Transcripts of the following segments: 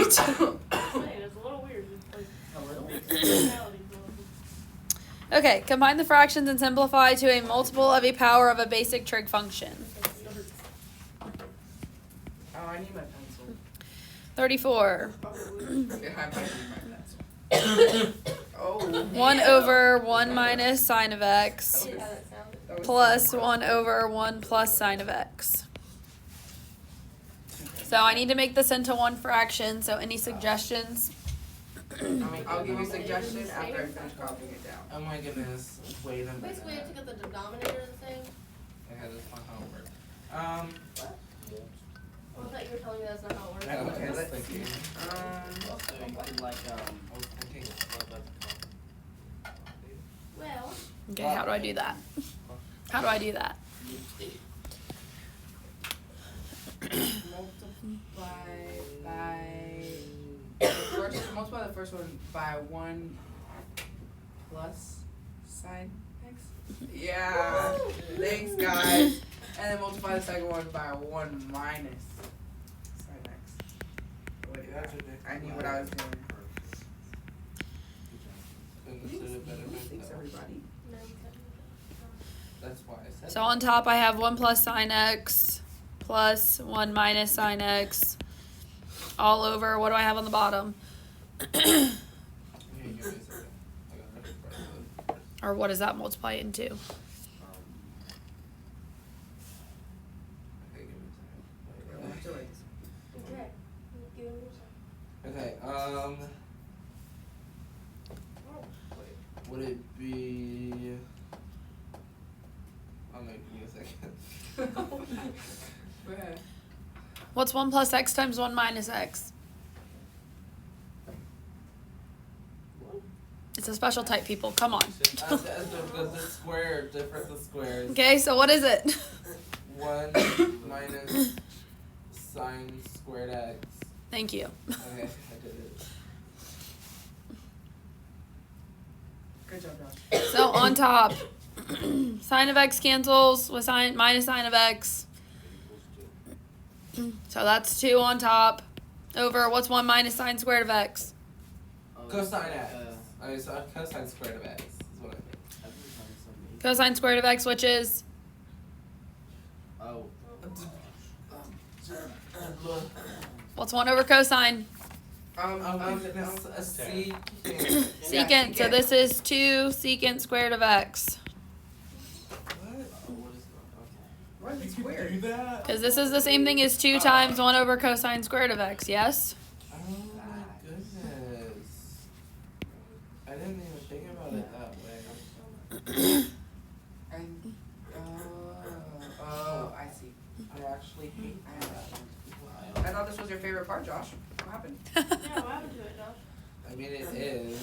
right. It's a little weird. A little. Okay, combine the fractions and simplify to a multiple of a power of a basic trig function. Oh, I need my pencil. 34. Yeah, I might need my pencil. Oh. 1 over 1 minus sine of x See how that sounded? plus 1 over 1 plus sine of x. So I need to make this into one fraction, so any suggestions? I'll give you a suggestion after I finish copying it down. Oh my goodness. Wait a minute. Basically, you have to get the denominator the same. Okay, that's not how it works. Well, I thought you were telling me that's not how it works. Yeah, okay, Okay, let's let's think. see. So you could like I was thinking. Well, Okay, how do I do that? How do I do that? Multiply the first one by 1 plus sine x. Yeah. Thanks, guys. And then multiply the second one by 1 minus sine x. Wait, I knew what I was doing. Thanks, everybody. no, you couldn't. That's why I said. So on top I have 1 plus sine x plus 1 minus sine x all over, what do I have on the bottom? Or what does that multiply into? Okay, Okay. Give me your time. Okay, would it be? I'll make me a second. Go ahead. What's 1 plus x times 1 minus x? It's a special type, people. Come on. The square, difference of squares. Okay, so what is it? 1 minus sine squared x. Thank you. Okay, I did it. Good job, Josh. So on top, sine of x cancels with sine minus sine of x. So that's 2 on top over what's 1 minus sine squared of x? Cosine x. So cosine squared of x is what I think. Cosine squared of x, which is? Oh. What's 1 over cosine? It's a secant. Secant. So this is 2 secant squared of x. Why is it squared? Because this is the same thing as 2 times 1 over cosine squared of x, yes? Oh my goodness. I didn't even think about it that way. And, oh, I see. I actually hate that. I thought this was your favorite part, Josh. What happened? Yeah, what happened to it, Josh? I mean, it is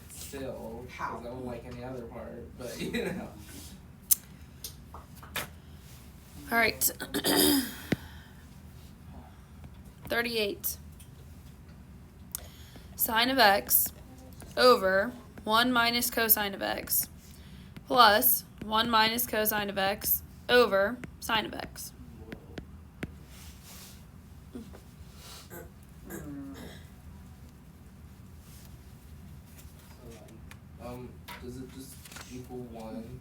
still. How? Because I don't like any other part, but you know. All right. 38. Sine of x over 1 minus cosine of x plus 1 minus cosine of x over sine of x. Does it just equal 1?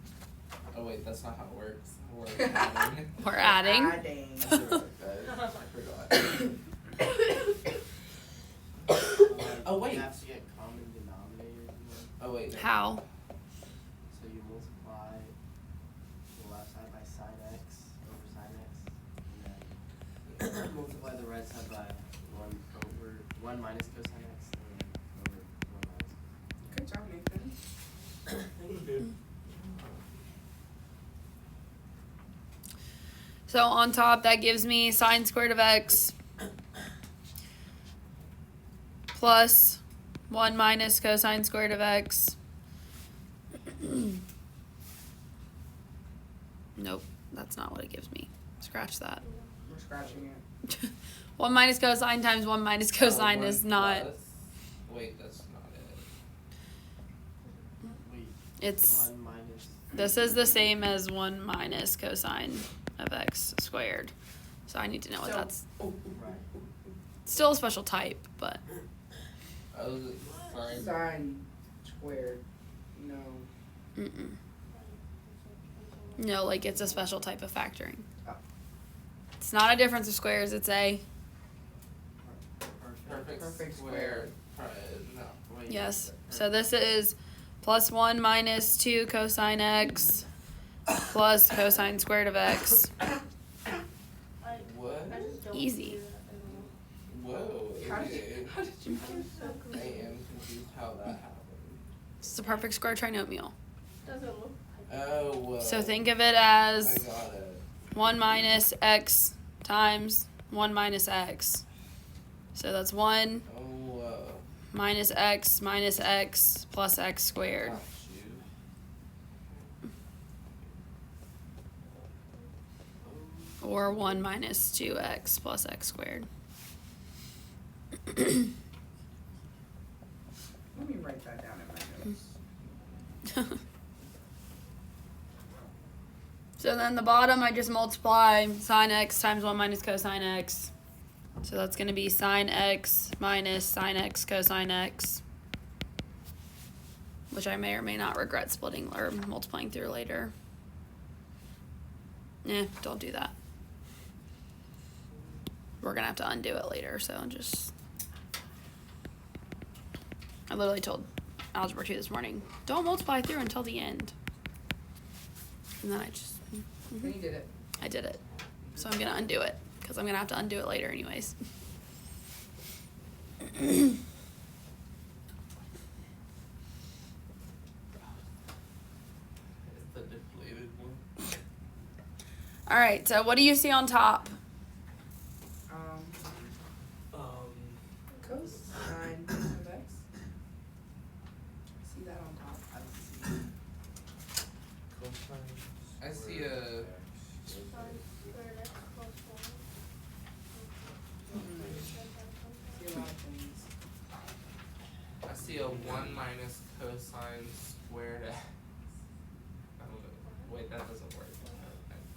Oh wait, that's not how it works. We're adding. We're adding. Adding. I forgot. Oh wait. You have to get common denominators. Oh wait. no. How? So you multiply the left side by sine x over sine x, and then multiply the right side by 1 over 1 minus cosine x, and then over 1 minus. Good job, Nathan. So on top, that gives me sine squared of x plus 1 minus cosine squared of x. Nope, that's not what it gives me. Scratch that. We're scratching it. 1 minus cosine times 1 minus cosine 1 is not. plus- Wait, that's not it. Wait, It's 1 minus. this is the same as 1 minus cosine of x squared. So I need to know what So- that's. Oh, Right. Still a special type, but I was sorry. Sine squared. No. no, like it's a special type of factoring. Oh. It's not a difference of squares. It's a Perfect square. No. Wait. yes. So this is plus 1 minus 2 cosine x plus cosine squared of x. What? I just don't Easy. do that anymore. Whoa. How did Okay. you So I am confused how that happened. It's a perfect square trinomial. Doesn't look like Oh. Whoa. So think of it I as got it. 1 minus x times 1 minus x. So that's 1 Oh. Whoa. minus x plus x squared. Got you. Or 1 minus 2x plus x squared. Let me write that down in my notes. So then the bottom, I just multiply sine x times 1 minus cosine x. So that's going to be sine x minus sine x cosine x. Which I may or may not regret splitting or multiplying through later. Don't do that. We're going to have to undo it later, so just... I literally told Algebra 2 this morning, don't multiply through until the end. And then I just... Then you did it. I did it. So I'm going to undo it, because I'm going to have to undo it later anyways. It's the deflated one. All right, so what do you see on top? Cosine of x. See that on top? I see a. sine squared x plus 1. See a lot of things. I see a 1 minus cosine squared x. I don't know. Wait, that doesn't work.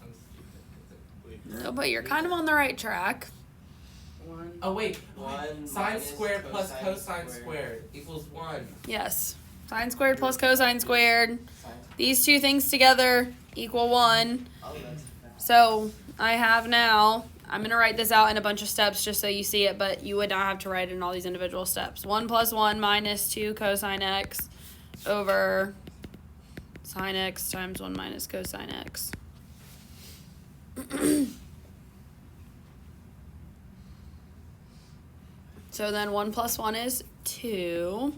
I'm stupid. No, but you're kind of on the right track. 1. Oh wait. 1 Sine minus squared plus cosine cosine squared equals 1. Yes. Sine squared plus cosine squared. Sine. These two things together equal 1. Oh, that's fast. So I have now, I'm going to write this out in a bunch of steps just so you see it, but you would not have to write it in all these individual steps. 1 plus 1 minus 2 cosine x over sine x times 1 minus cosine x. So then 1 plus 1 is 2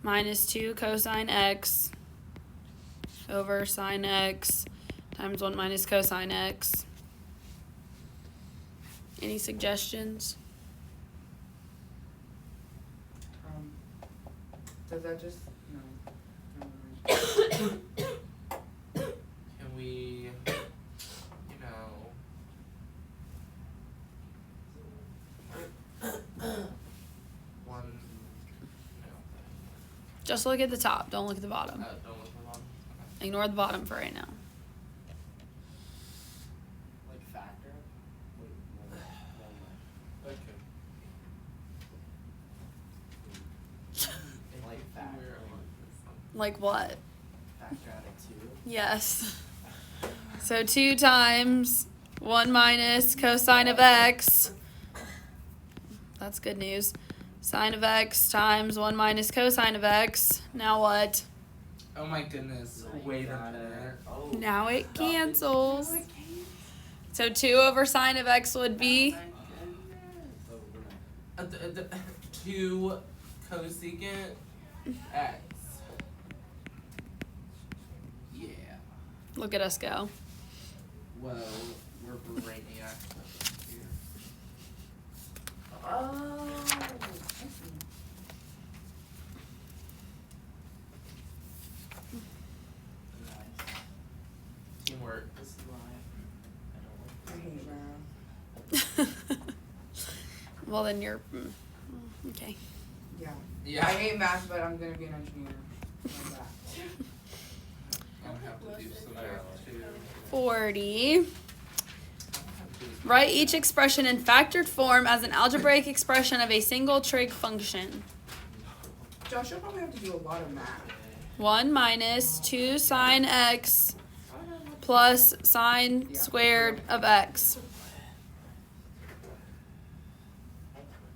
minus 2 cosine x over sine x times 1 minus cosine x. Any suggestions? Does that just no? Can we, you know, one, no. Just look at the top. Don't look at the bottom. Don't look at the bottom. Okay. Ignore the bottom for right now. Like factor? Wait, no. Okay. Like factor. Like what? Factor out of 2. Yes. So 2 times 1 minus cosine of x. That's good news. Sine of x times 1 minus cosine of x. Now what? Oh my goodness. Wait a minute. Oh. Now it nothing. cancels. So 2 over sine of x would be? Oh, we're not. 2 cosecant x. Yeah. Look at us go. Whoa, we're brainiacs here. Oh. Nice. Teamwork. This is why I don't I hate math. Well, then you're... okay. Yeah. Yeah. I hate math, but I'm gonna be an engineer. Like that. I'm gonna have to do some math too. 40. I'm gonna have to Write each expression in factored form as an algebraic expression of a single trig function. Josh, you'll probably have to do a lot of math. 1 minus 2 sine x plus sine squared of x.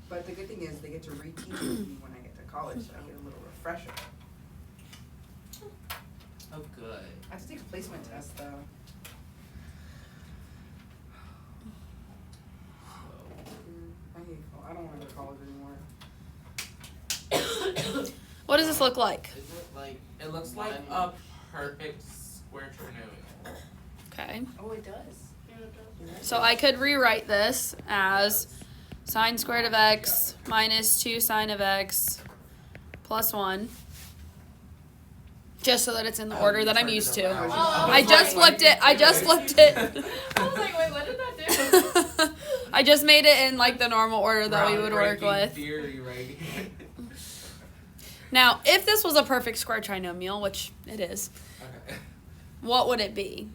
But the good thing is they get to reteach me when I get to college, so I get a little refresher. Oh, good. I have to take a placement test though. I don't want to go to college anymore. What does this look like? Is it like It looks like a perfect square trinomial. Okay. Oh, it does. Yeah, it does. So I could rewrite this as sine squared of x minus 2 sine of x plus 1. Just so that it's in the order that I'm used to. I just flipped it. I just flipped it. I was like, wait, what did that do? I just made it in like the normal order that we would work Groundbreaking with. Theory right here. Now, if this was a perfect square trinomial, which it is, Okay. what would it be?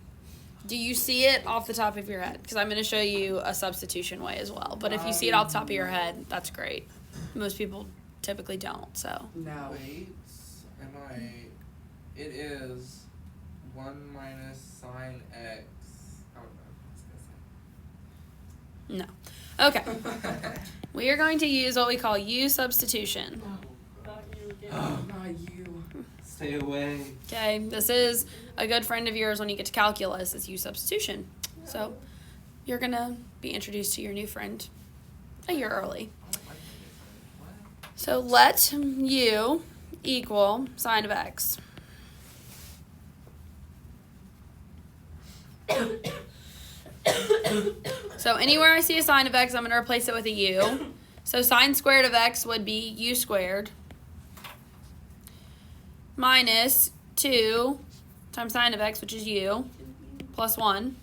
Do you see it off the top of your head? Because I'm going to show you a substitution way as well. But if you see it off the top of your head, that's great. Most people typically don't, so. No. Wait, am I? It is 1 minus sine x. Oh no, No. Okay. We are going to use what we call U substitution. Not you again. Not you. Stay away. Okay, this is a good friend of yours when you get to calculus, is U substitution. So you're going to be introduced to your new friend a year early. So let U equal sine of x. So anywhere I see a sine of x, I'm going to replace it with a u. So sine squared of x would be u squared minus 2 times sine of x, which is u, plus 1.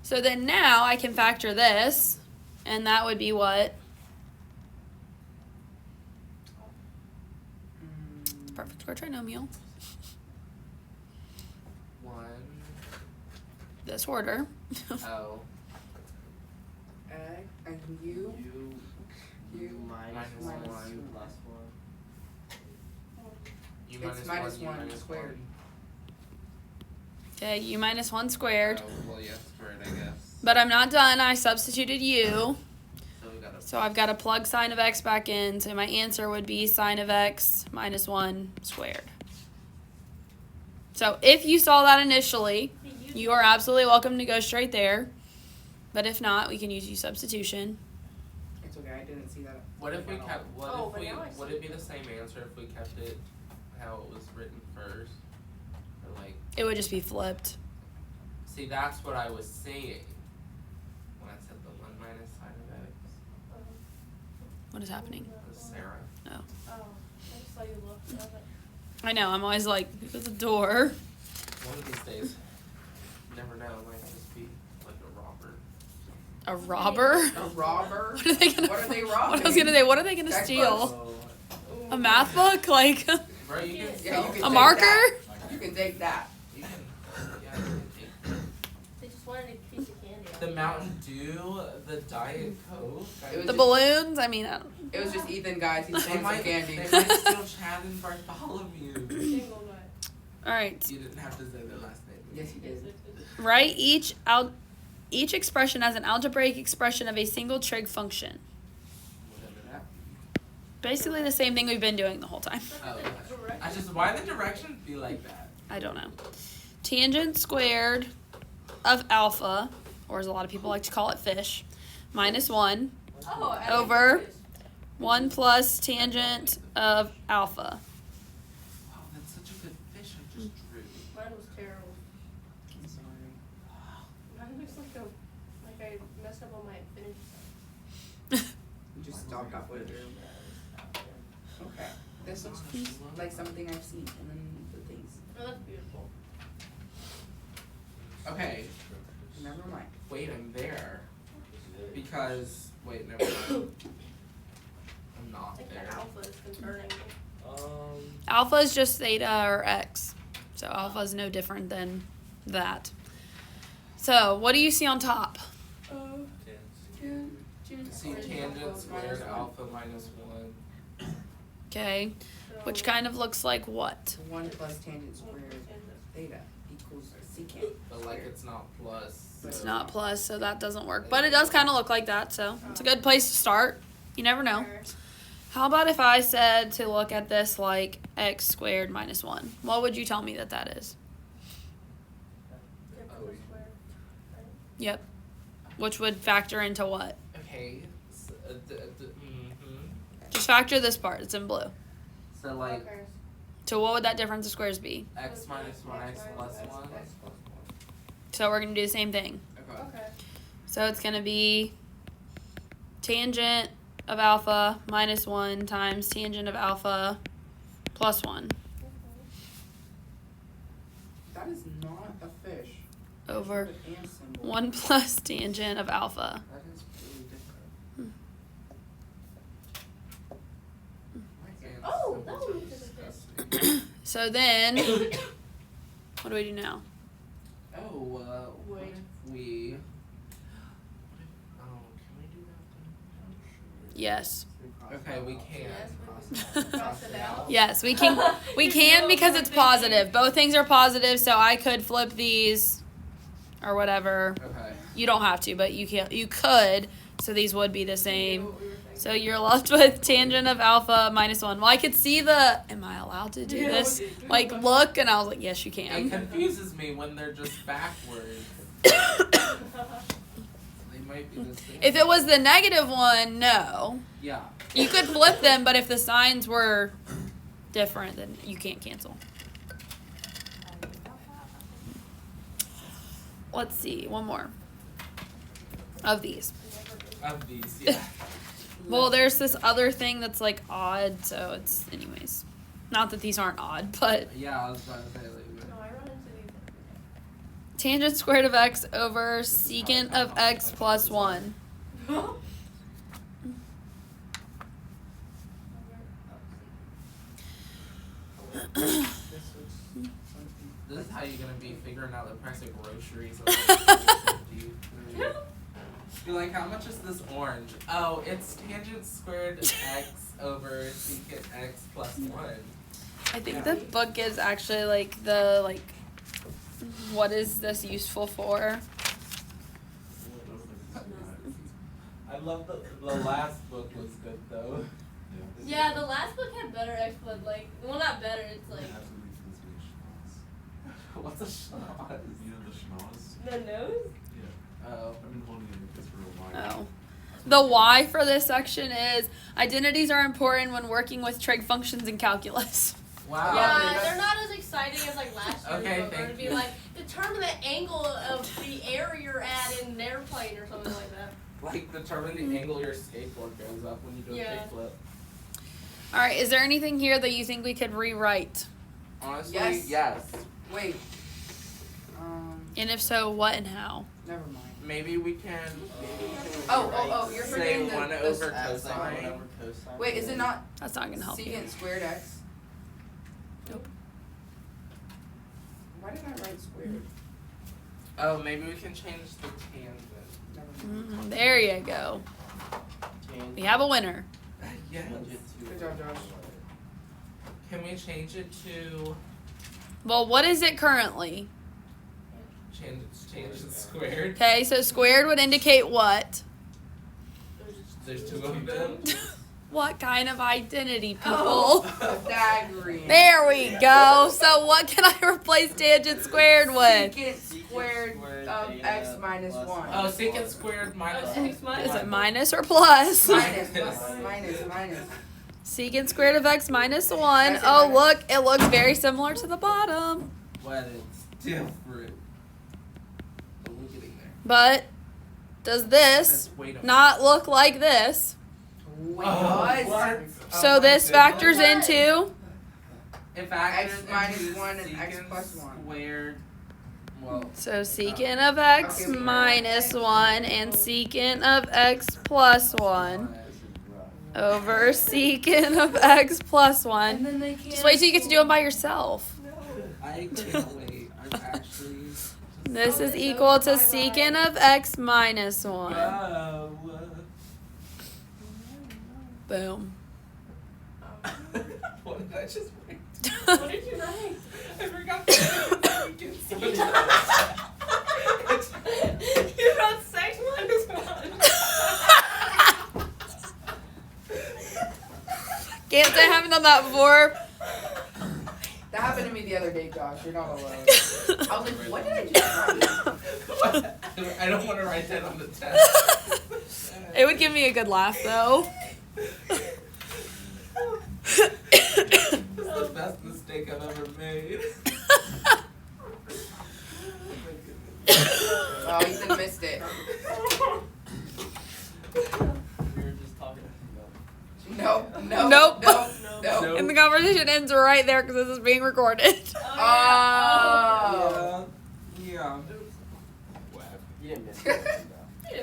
So then now I can factor this, and that would be what? Perfect square trinomial. 1. This order. Oh. Egg and you. U minus Minus 1 1. plus 1. U It's minus minus 1 1 squared. Okay, u minus 1 squared. Oh, well, yeah, squared, I guess. But I'm not done. I substituted u. So we got So I've got to plug sine of x back in. So my answer would be sine of x minus 1 squared. So if you saw that initially, you are absolutely welcome to go straight there. But if not, we can use u substitution. It's okay. I didn't see that. What if we kept? What Oh, if but we? now I Would see. it be the same answer if we kept it how it was written first? Or like, It would just be flipped. see, that's what I was saying when I said the 1 minus sine of x. What is happening? That was Sarah. Oh, I just saw you look. I was like, I know. I'm always like, who's at the door? One of these days, you never know. It might just be like a robber. A robber? A robber. What are they gonna? What are they What I was robbing? gonna say. What are they gonna Textbooks? steal? Oh, A math book? Like Bro, you can. Yeah, you can a take marker? that. You can take that. You can. Yeah, you can take they just wanted a piece of candy. the Mountain Dew, the Diet Coke. It was The just- balloons? I mean, I don't. It was just Ethan, guys. He's They saying some might, candy. they might steal Chad and Bartholomew. Single nut. All right. You didn't have to say their last name. Yes, you did. Write each expression as an algebraic expression of a single trig function. Whatever that. Basically the same thing we've been doing the whole time. Oh, I just, why the directions be like that? I don't know. Tangent squared of alpha, or as a lot of people like to call it fish, minus 1, Oh, I Over. like this. 1 plus tangent of alpha. Wow, that's such a good fish I just drew. Mine was terrible. I'm sorry. Mine looks like I messed up on my finish. You just stop halfway through. Okay. This looks like something I've seen in the things. Oh, that's beautiful. Okay, Never mind. wait, I'm there. Because, wait, never mind. I'm I not think there. the alpha is concerning me. Alpha is just theta or x. So alpha is no different than that. So what do you see on top? squared one. alpha minus 1. Okay. So Which kind of looks like what? 1 plus tangent squared theta equals secant. But like it's not plus. It's so- not plus, so that doesn't work. But it does kind of look like that, so it's a good place to start. You never know. Or- How about if I said to look at this like x squared minus 1? What would you tell me that that is? Yep. Which would factor into what? Okay. So, mhm. Just factor this part. It's in blue. So like Okay. So what would that difference of squares be? X minus 1, x plus 1. So we're going to do the same thing. Okay. Okay. So it's going to be tangent of alpha minus 1 times tangent of alpha plus 1 That is not a fish. over An and symbol. 1 plus tangent of alpha. that is really different. Oh, that one looks like a fish. So then, what do we do now? Oh, what Wait. if we Oh, can we do that Yes. Okay, we can. Yes, cross it out. Yes, we can. We can because it's positive. Both things are positive, so I could flip these or whatever. then? Okay. You don't have to, but you can. You could. So these would be the same. So you're left with tangent of alpha minus 1. Well, I could see the. Am I allowed to do this? Like, look, and I was like, yes, you It can. confuses me when they're just backwards. They might be the same. If it was the negative one, no. Yeah. You could flip them, but if the signs were different, then you can't cancel. Let's see, one more of these. Of these, yeah. Well, there's this other thing that's like odd, so it's anyways. Not that these aren't odd, but Yeah, I was about to say like. No, I run into these. tangent squared of x over secant of x plus 1. This is how you're gonna be figuring out the price of groceries. You're like, how much is this orange? Oh, it's tangent squared x over secant x plus 1. I think the book is actually like the like what is this useful for? I love the last book was good though. Yeah, the last book had better explanation. Like, well, not better. It's like What's a schnoz? You know the schnoz? the nose. Yeah. Oh. I've been holding it because for a while. Oh. The why for this section is identities are important when working with trig functions in calculus. Wow. Yeah, they're not as exciting as like last year's Okay, book. Or to thank be you. like determine the angle of the area you're at in an airplane or something like that. Like determine the angle your skateboard goes up when you do a Yeah. kickflip. All right, is there anything here that you think we could rewrite? Honestly, Yes. yes. Wait. And if so, what and how? Never mind. Maybe we can Oh, you're say forgetting the 1 the over As like cosine. whatever cosine. Wait, is it not That's not gonna help you. secant squared x? Nope. Why did I write squared? Oh, maybe we can change the tangent. Never mind. There you go. We have a winner. Yes. Good job, Josh. Can we change it to Well, what is it currently? change it squared? Okay, so squared would indicate what? There's 2 of them. What kind of identity, people? Oh, Pythagorean. There we go. So what can I replace tangent squared with? Secant squared of x minus 1. Oh, secant squared minus Oh, x minus- Is it minus or plus? minus. Secant squared of x minus 1. That's it, Oh, minus. look. It looks very similar to the bottom. But it's different. But we're getting there. But does this Wait a minute. not look like this? Wait, Oh, what? what? So Oh my this factors goodness. into It factors X minus into 1 and x secant plus 1. Squared. Well, so secant of x Okay, we- minus 1 and secant of x plus 1 over secant of x plus 1. then they can't. Just wait till you get to do them by yourself. I can't wait. I'm actually. This is equal to secant of x minus 1. Wow. Boom. What did I just write? What did you write? I forgot the You wrote 6 minus 1. Can't say I haven't done that before. That happened to me the other day, Josh. You're not alone. I was like, what did I just write? I don't want to write that on the test. It would give me a good laugh though. It's the best mistake I've ever made. Oh, Ethan missed it. We were just talking. Nope. Nope. Nope. And the conversation ends right there because this is being recorded. Oh. Yeah. You didn't miss it.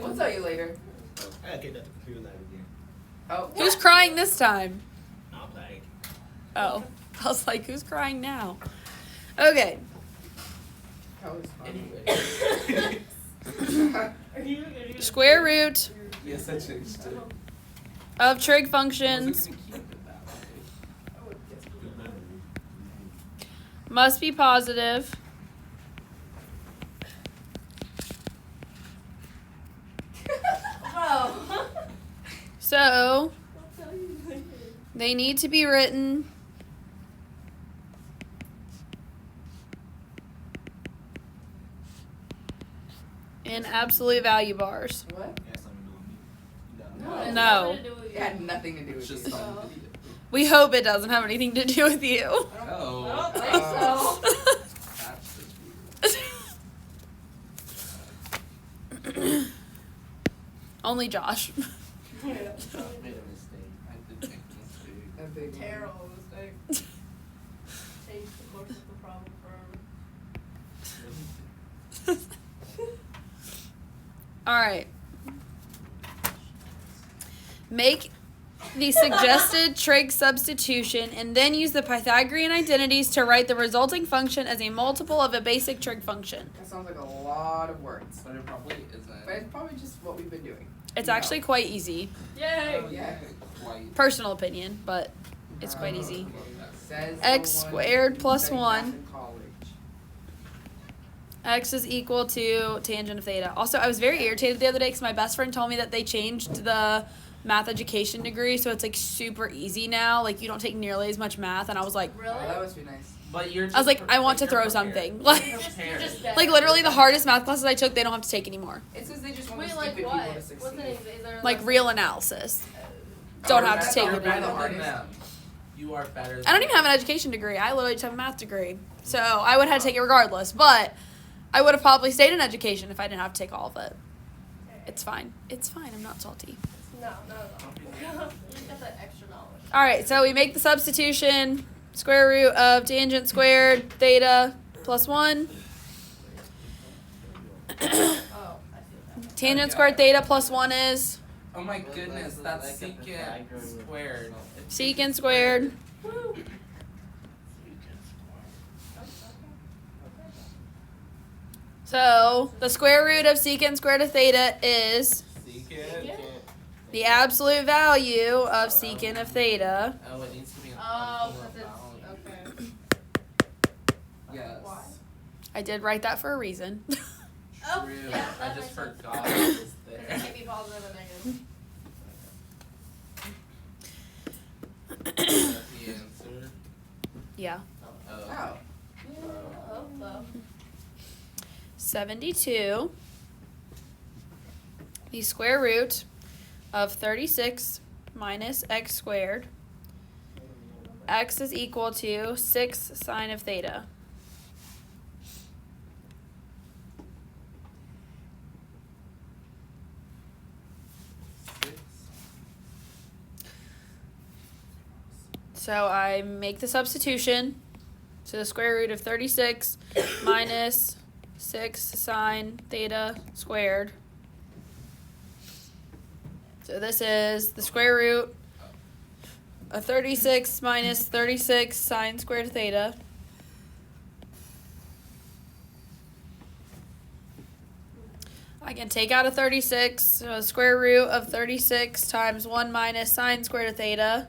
We'll tell you later. I get that computer lab again. Oh. Who's crying this time? I'm like, Oh. I was like, who's crying now? Okay. That was funny. Anyway. Square root Yes, I changed it. of trig I functions wasn't gonna keep it that way. must be positive. Wow. So I'll tell you later. they need to be written in absolute value bars. What? yeah, something to do with me. No, it has No. nothing to do with It you. had nothing to do It's with just you. some Oh. video. We hope it doesn't have anything to do with you. Oh. I don't think so. That's just weird. Only Josh. Yeah. I made a mistake. I did make a mistake. A big one. Terrible mistake. Change the course of the problem forever. All right. Make the suggested trig substitution and then use the Pythagorean identities to write the resulting function as a multiple of a basic trig function. That sounds like a lot of words. But it probably isn't. But it's probably just what we've been doing. It's No. actually quite easy. Yay! Yeah. Quite. Personal opinion, but it's quite easy. Says X the one squared who plus studied 1. math in college. X is equal to tangent of theta. Also, I was very irritated the other day because my best friend told me that they changed the math education degree, so it's like super easy now. Like you don't take nearly as much math, and I was like, Oh, that Really? must be nice. But you're I was like, I want to you're throw prepared. something. You're Like, You're prepared. just better. like literally the hardest math classes I took, they don't have to take anymore. It's because they just want Wait, the like stupid what? people to What's succeed. the name? Is there Like real analysis. Oh, Don't you're have to better- take you're it. better Better than than artists. them. You are better. I don't even have an education degree. I literally just have a math degree. So I would have to take it regardless. But I would have probably stayed in education if I didn't have to take all of it. It's fine. It's fine. I'm not salty. No, not at all. You just got that extra knowledge. All right, so we make the substitution. Square root of tangent squared theta plus 1. Oh, I see that. Tangent squared theta plus 1 is Oh my goodness, that's secant squared. secant squared. Woo! So the square root of secant squared of theta is Secant. the absolute value of secant of theta. Oh, it needs to be an Oh, absolute because value. it's okay. Yes. Why? I did write that for a reason. Oh, True. yeah, I that just makes sense. forgot it was Because it there. can be positive and negative. That's the answer. Yeah. Oh. Oh. Yeah, I hope so. 72. The square root of 36 minus x squared. X is equal to 6 sine of theta. So I make the substitution. So the square root of 36 minus 6 sine theta squared. So this is the square root of 36 minus 36 sine squared theta. I can take out a 36, so square root of 36 times 1 minus sine squared of theta.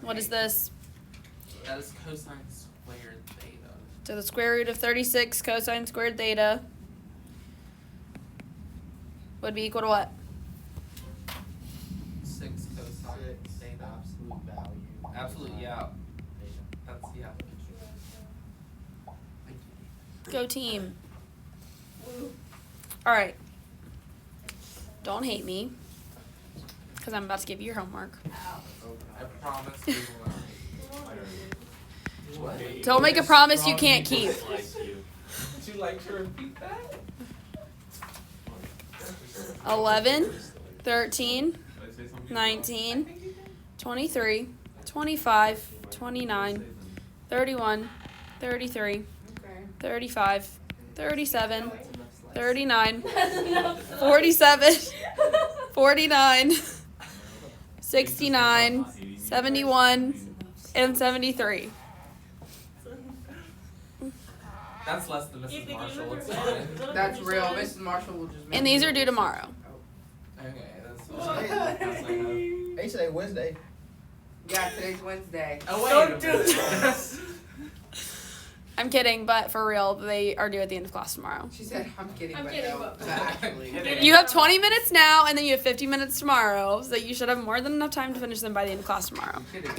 What is this? That is cosine squared theta. So the square root of 36 cosine squared theta would be equal to what? 6 cosine theta. Absolute value. Absolute, yeah. That's, yeah. Go team. Alright. Don't hate me. Because I'm about to give you your homework. I promise we will not. What? Don't make a promise you can't keep. Would you like to repeat that? 11, 13, 19, 23, 25, 29, 31, 33, Okay. 35, 37, 39, 47, 49, 69, 71, and 73. That's less than Mrs. Marshall. It's fine. That's real. Mrs. Marshall will just make And these are due tomorrow. Okay, that's fine. Hey, today Wednesday. Yeah, today's Wednesday. Oh, wait. Don't do this. I'm kidding, but for real, they are due at the end of class tomorrow. She said, I'm kidding, I'm but kidding, no. but- Actually. You have 20 minutes now, and then you have 50 minutes tomorrow, so you should have more than enough time to finish them by the end of class tomorrow. Kidding.